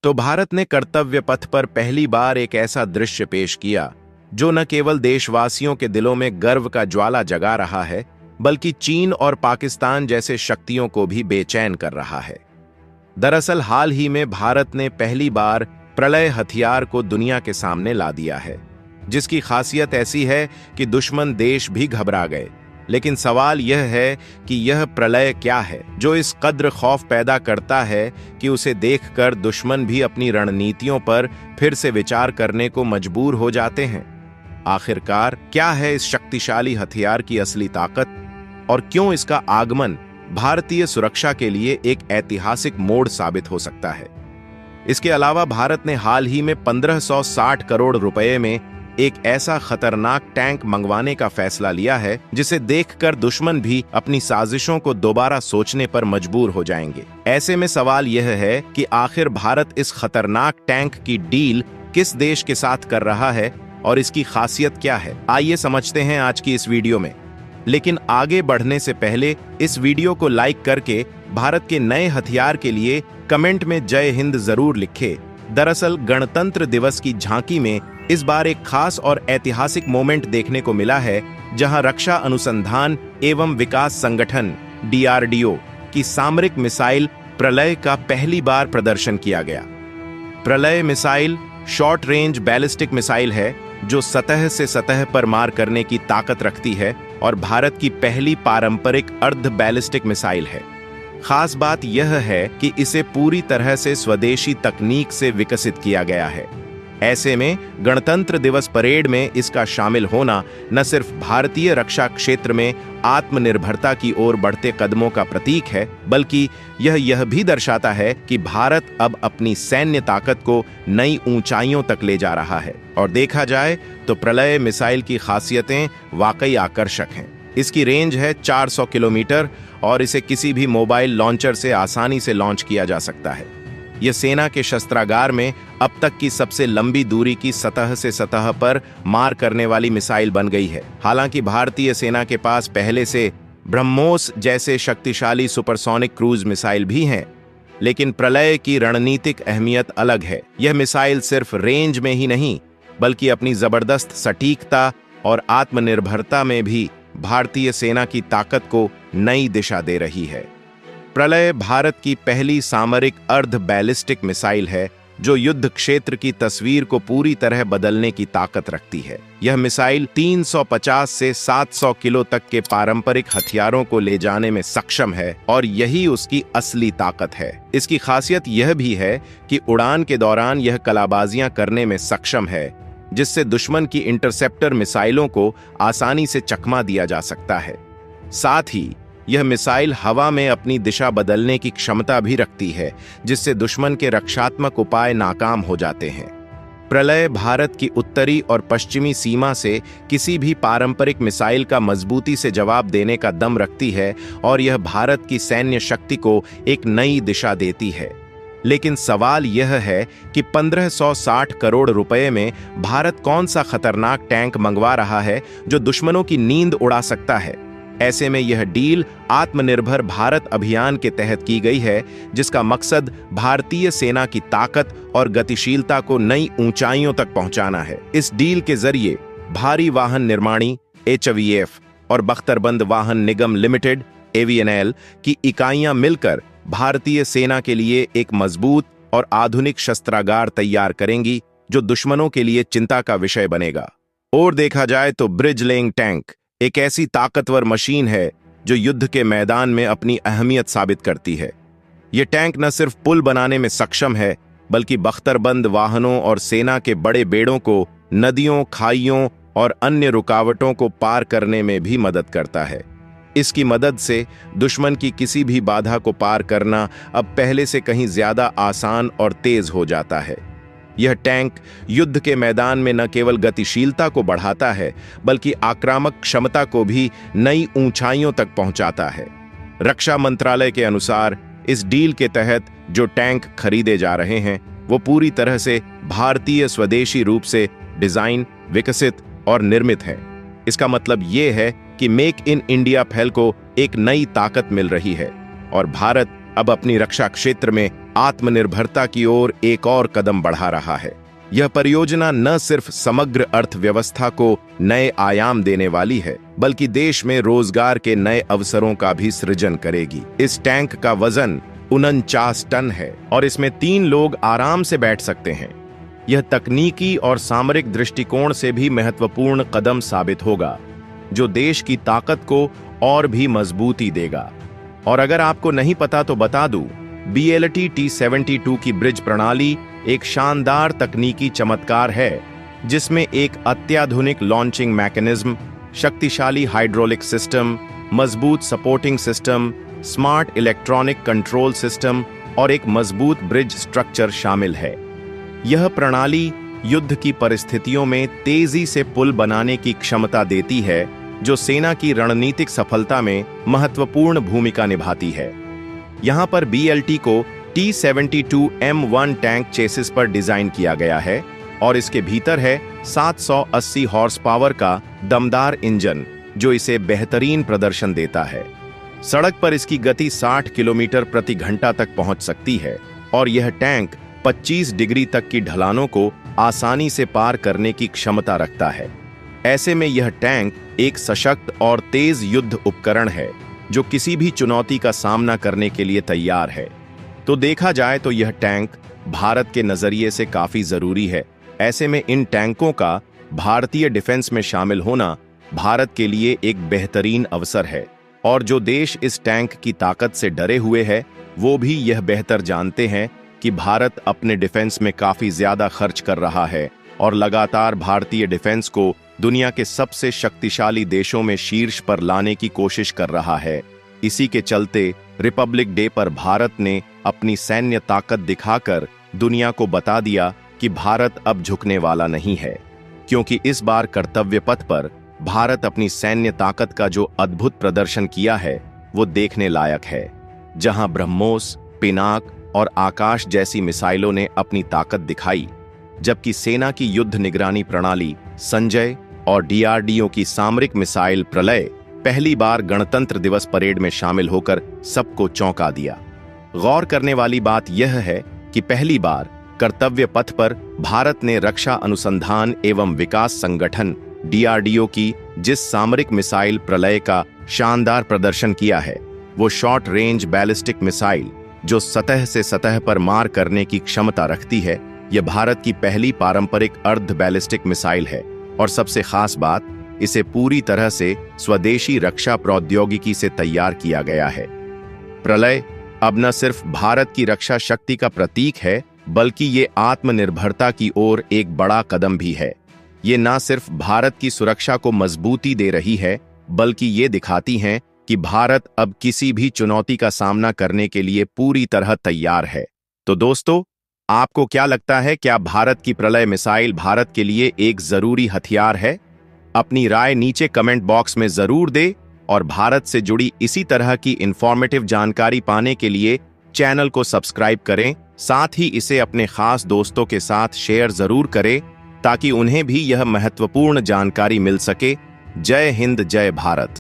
तो भारत ने कर्तव्य पथ पर पहली बार एक ऐसा दृश्य पेश किया जो न केवल देशवासियों के दिलों में गर्व का ज्वाला जगा रहा है, बल्कि चीन और पाकिस्तान जैसे शक्तियों को भी बेचैन कर रहा है। दरअसल हाल ही में भारत ने पहली बार प्रलय हथियार को दुनिया के सामने ला दिया है, जिसकी खासियत ऐसी है कि दुश्मन देश भी घबरा गए। लेकिन सवाल यह है कि यह प्रलय क्या है जो इस कद्र खौफ पैदा करता है कि उसे देखकर दुश्मन भी अपनी रणनीतियों पर फिर से विचार करने को मजबूर हो जाते हैं। आखिरकार क्या है इस शक्तिशाली हथियार की असली ताकत और क्यों इसका आगमन भारतीय सुरक्षा के लिए एक ऐतिहासिक मोड़ साबित हो सकता है। इसके अलावा भारत ने हाल ही में 1560 करोड़ रुपए में एक ऐसा खतरनाक टैंक मंगवाने का फैसला लिया है जिसे देखकर दुश्मन भी अपनी साजिशों को दोबारा सोचने पर मजबूर हो जाएंगे। ऐसे में सवाल यह है कि आखिर भारत इस खतरनाक टैंक की डील किस देश के साथ कर रहा है और इसकी खासियत क्या है। आइए समझते हैं आज की इस वीडियो में। लेकिन आगे बढ़ने से पहले इस वीडियो को लाइक करके भारत के नए हथियार के लिए कमेंट में जय हिंद जरूर लिखें। दरअसल गणतंत्र दिवस की झांकी में इस बार एक खास और ऐतिहासिक मोमेंट देखने को मिला है, जहां रक्षा अनुसंधान एवं विकास संगठन DRDO की सामरिक मिसाइल प्रलय का पहली बार प्रदर्शन किया गया। प्रलय missile short range ballistic missile है जो सतह से सतह पर मार करने की ताकत रखती है और भारत की पहली पारंपरिक अर्ध बैलिस्टिक मिसाइल है। खास बात यह है कि इसे पूरी तरह से स्वदेशी तकनीक से विकसित किया गया है। ऐसे में गणतंत्र दिवस परेड में इसका शामिल होना न सिर्फ भारतीय रक्षा क्षेत्र में आत्मनिर्भरता की ओर बढ़ते कदमों का प्रतीक है, बल्कि यह भी दर्शाता है कि भारत अब अपनी सैन्य ताकत को नई ऊंचाइयों तक ले जा रहा है। और देखा जाए तो प्रलय मिसाइल की खासियतें वाकई आकर्षक हैं। इसकी रेंज है 400 किलोमीटर और इसे किसी भी मोबाइल लॉन्चर से आसानी से लॉन्च किया जा सकता है। यह सेना के शस्त्रागार में अब तक की सबसे लंबी दूरी की सतह से सतह पर मार करने वाली मिसाइल बन गई है। हालांकि भारतीय सेना के पास पहले से ब्रह्मोस जैसे शक्तिशाली सुपरसोनिक क्रूज मिसाइल भी हैं, लेकिन प्रलय की रणनीतिक अहमियत अलग है। यह मिसाइल सिर्फ रेंज में ही नहीं, बल्कि अपनी जबरदस्त सटीकता और आत्मनिर्भरता में भी भारतीय सेना की ताकत को नई दिशा दे रही है। प्रलय भारत की पहली सामरिक अर्ध बैलिस्टिक मिसाइल है जो युद्ध क्षेत्र की तस्वीर को पूरी तरह बदलने की ताकत रखती है। यह मिसाइल 350 से 700 किलो तक के पारंपरिक हथियारों को ले जाने में सक्षम है और यही उसकी असली ताकत है। इसकी खासियत यह भी है कि उड़ान के दौरान यह कलाबाजियां करने में सक्षम है, जिससे दुश्मन की इंटरसेप्टर मिसाइलों को आसानी से चकमा दिया जा सकता है। साथ ही यह मिसाइल हवा में अपनी दिशा बदलने की क्षमता भी रखती है, जिससे दुश्मन के रक्षात्मक उपाय नाकाम हो जाते हैं। प्रलय भारत की उत्तरी और पश्चिमी सीमा से किसी भी पारंपरिक मिसाइल का मजबूती से जवाब देने का दम रखती है और यह भारत की सैन्य शक्ति को एक नई दिशा देती है। लेकिन सवाल यह है कि 1560 करोड़ रुपए में भारत कौन सा खतरनाक टैंक मंगवा रहा है जो दुश्मनों की नींद उड़ा सकता है। ऐसे में यह डील आत्मनिर्भर भारत अभियान के तहत की गई है, जिसका मकसद भारतीय सेना की ताकत और गतिशीलता को नई ऊंचाइयों तक पहुंचाना है। इस डील के जरिए भारी वाहन निर्माणी HVF और बख्तरबंद वाहन निगम लिमिटेड AVNL की इकाइयां मिलकर भारतीय सेना के लिए एक मजबूत और आधुनिक शस्त्रागार तैयार करेंगी, जो दुश्मनों के लिए चिंता का विषय बनेगा। और देखा जाए तो ब्रिज लेइंग टैंक एक ऐसी ताकतवर मशीन है जो युद्ध के मैदान में अपनी अहमियत साबित करती है। यह टैंक न सिर्फ पुल बनाने में सक्षम है, बल्कि बख्तरबंद वाहनों और सेना के बड़े बेड़ों को नदियों, खाइयों और अन्य रुकावटों को पार करने में भी मदद करता है। इसकी मदद से दुश्मन की किसी भी बाधा को पार करना अब पहले से कहीं ज्यादा आसान और तेज हो जाता है। यह टैंक युद्ध के मैदान में न केवल गतिशीलता को बढ़ाता है, बल्कि आक्रामक क्षमता को भी नई ऊंचाइयों तक पहुंचाता है। रक्षा मंत्रालय के अनुसार इस डील के तहत जो टैंक खरीदे जा रहे हैं, वो पूरी तरह से भारतीय स्वदेशी रूप से डिजाइन, विकसित और निर्मित हैं। इसका मतलब ये है कि मेक इन इंडिया पहल को एक नई ताकत मिल रही है और भारत अब अपनी रक्षा क्षेत्र में आत्मनिर्भरता की ओर एक और कदम बढ़ा रहा है। यह परियोजना न सिर्फ समग्र अर्थव्यवस्था को नए आयाम देने वाली है, बल्कि देश में रोजगार के नए अवसरों का भी सृजन करेगी। इस टैंक का वजन 49 टन है और इसमें 3 लोग आराम से बैठ सकते हैं। यह तकनीकी और सामरिक दृष्टिकोण से भी महत्वपूर्ण कदम साबित होगा, जो देश की ताकत को और भी मजबूती देगा। और अगर आपको नहीं पता तो बता दूं, BLT T-72 की ब्रिज प्रणाली एक शानदार तकनीकी चमत्कार है, जिसमें एक अत्याधुनिक लॉन्चिंग मैकेनिज्म, शक्तिशाली हाइड्रोलिक सिस्टम, मजबूत supporting system, smart electronic control system और एक मजबूत ब्रिज स्ट्रक्चर शामिल है। यह प्रणाली युद्ध की परिस्थितियों में तेजी से पुल बनाने की क्षमता देती है, जो सेना की रणनीतिक सफलता में महत्वपूर्ण भूमिका निभाती है। यहां पर BLT को T-72 M1 टैंक चेसिस पर डिजाइन किया गया है और इसके भीतर है 780 हॉर्स पावर का दमदार इंजन, जो इसे बेहतरीन प्रदर्शन देता है। सड़क पर इसकी गति 60 किलोमीटर प्रति घंटा तक पहुंच सकती है और यह टैंक 25 डिग्री तक की ढलानों को आसानी से पार करने की क्षमता रखता है। ऐसे में यह टैंक एक सशक्त और तेज युद्ध उपकरण है, जो किसी भी चुनौती का सामना करने के लिए तैयार है। तो देखा जाए तो यह टैंक भारत के नजरिए से काफी जरूरी है। ऐसे में इन टैंकों का भारतीय डिफेंस में शामिल होना भारत के लिए एक बेहतरीन अवसर है। और जो देश इस टैंक की ताकत से डरे हुए हैं, वो भी यह बेहतर जानते हैं कि भारत अपने डिफेंस में काफी ज्यादा खर्च कर रहा है और लगातार भारतीय डिफेंस को दुनिया के सबसे शक्तिशाली देशों में शीर्ष पर लाने की कोशिश कर रहा है। इसी के चलते रिपब्लिक डे पर भारत ने अपनी सैन्य ताकत दिखाकर दुनिया को बता दिया कि भारत अब झुकने वाला नहीं है, क्योंकि इस बार कर्तव्य पथ पर भारत अपनी सैन्य ताकत का जो अद्भुत प्रदर्शन किया है, वो देखने लायक है। जहां ब्रह्मोस, पिनाक और आकाश जैसी मिसाइलों ने अपनी ताकत दिखाई, जबकि सेना की युद्ध निगरानी प्रणाली संजय और DRDO की सामरिक मिसाइल प्रलय पहली बार गणतंत्र दिवस परेड में शामिल होकर सबको चौंका दिया। गौर करने वाली बात यह है कि पहली बार कर्तव्य पथ पर भारत ने रक्षा अनुसंधान एवं विकास संगठन DRDO की जिस सामरिक मिसाइल प्रलय का शानदार प्रदर्शन किया है, वो शॉर्ट रेंज बैलिस्टिक मिसाइल, जो सतह से सतह पर मार करने की क्षमता रखती है। यह भारत की पहली पारंपरिक अर्ध बैलिस्टिक मिसाइल है और सबसे खास बात, इसे पूरी तरह से स्वदेशी रक्षा प्रौद्योगिकी से तैयार किया गया है। प्रलय अब न सिर्फ भारत की रक्षा शक्ति का प्रतीक है, बल्कि ये आत्मनिर्भरता की ओर एक बड़ा कदम भी है। ये न सिर्फ भारत की सुरक्षा को मजबूती दे रही है, बल्कि ये दिखाती हैं कि भारत अब किसी भी चुनौती का सामना करने के लिए पूरी तरह तैयार है। तो दोस्तों, आपको क्या लगता है, क्या भारत की प्रलय मिसाइल भारत के लिए एक जरूरी हथियार है? अपनी राय नीचे कमेंट बॉक्स में जरूर दे और भारत से जुड़ी इसी तरह की इंफॉर्मेटिव जानकारी पाने के लिए चैनल को सब्सक्राइब करें। साथ ही इसे अपने खास दोस्तों के साथ शेयर जरूर करें, ताकि उन्हें भी यह महत्वपूर्ण जानकारी मिल सके। जय हिंद, जय भारत।